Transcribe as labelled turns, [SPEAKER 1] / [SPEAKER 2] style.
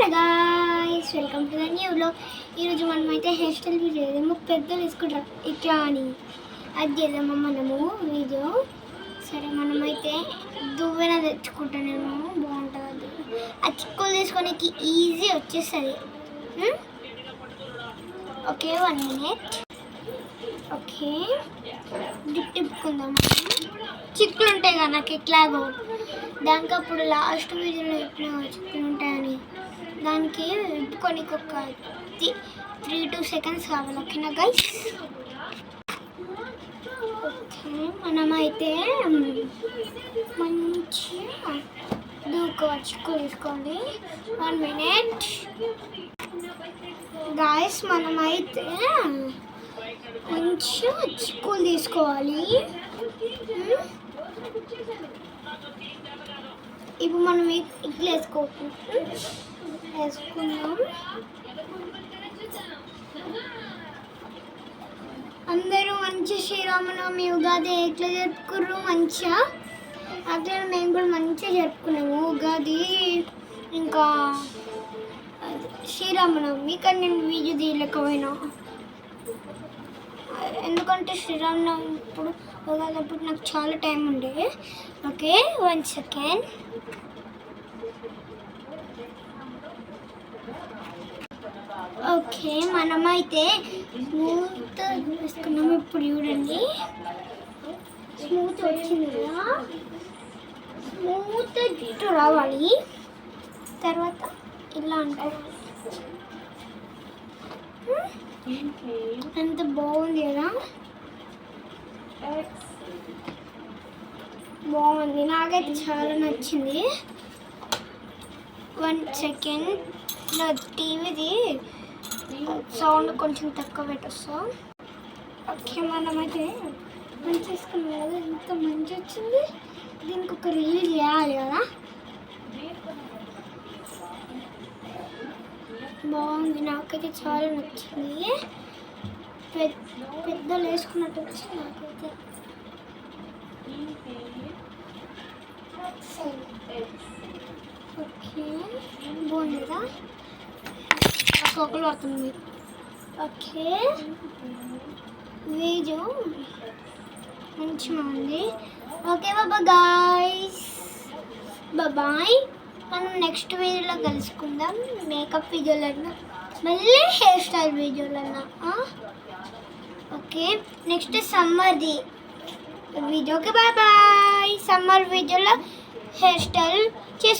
[SPEAKER 1] Hi guys, welcome to the new vlog. ఈరోజు మనమైతే hair style video ఏమో పెద్దలు తీసుకుంటారు ఇట్లా అని అది చేద్దామా మనము వీడియో. సరే, మనమైతే దువ్వెన తెచ్చుకుంటానేమో, బాగుంటుంది. ఆ చిక్కులు తీసుకోనికి ఈజీ వచ్చేస్తుంది. Okay, 1 minute. ఓకే, తిప్పుకుందాం. చిక్కులు ఉంటాయి కదా నాకు ఎట్లాగో, దానికి అప్పుడు లాస్ట్ వీడియోలో ఎట్లా చిక్కులు ఉంటాయని దానికి విప్పుకొని ఒక 3-2 seconds కావాలి. ఓకేనా గైస్? ఓకే, మనమైతే మంచిగా దూకోవచ్చు. చిక్కులు తీసుకోండి. 1 minute గాయస్. మనమైతే మంచిగా చిక్కులు తీసుకోవాలి. ఇప్పుడు మనం ఇట్లా వేసుకుందాం. అందరూ మంచి శ్రీరామనవమి ఉగాది ఎట్లా జరుపుకుర్రు? మంచిగా అట్లా మేము కూడా మంచిగా జరుపుకున్నాము ఉగాది ఇంకా శ్రీరామనవమి. కానీ నేను వీడియో తీయలేకపోయినా, ఎందుకంటే శ్రీరామనవమి ఇప్పుడు ఉగాది అప్పుడు నాకు చాలా టైం ఉండే. Okay, 1 second. ఓకే, మనమైతే స్మూత్ వేసుకున్నాము. ఇప్పుడు చూడండి, స్మూత్ వచ్చింది కదా. స్మూత్ జుట్టు రావాలి. తర్వాత ఇలా అంటారు. ఎంత బాగుంది కదా, బాగుంది. నాకైతే చాలా నచ్చింది. 1 second. నా టీవీది సౌండ్ కొంచెం తక్కువ పెట్టొస్తా. ఓకే, మనమైతే మంచి చేసుకున్నాం కదా, ఎంత మంచి వచ్చింది. దీనికి ఒక రీల్ చేయాలి కదా. బాగుంది, నాకైతే చాలా నచ్చింది. పెద్దలు వేసుకున్నట్టు వచ్చింది నాకైతే. ఓకే, బాగుంది కదా, ఒక్కొక్కరు అవుతుంది. ఓకే, వీడియో మంచిగా ఉంది. Okay, bye. మనం నెక్స్ట్ వీడియోలో కలుసుకుందాం. మేకప్ వీడియోలన్నా, మళ్ళీ హెయిర్ స్టైల్ వీడియోలన్నా. ఓకే, నెక్స్ట్ సమ్మర్ది వీడియోకి బాయ్. సమ్మర్ వీడియోలో హెయిర్ స్టైల్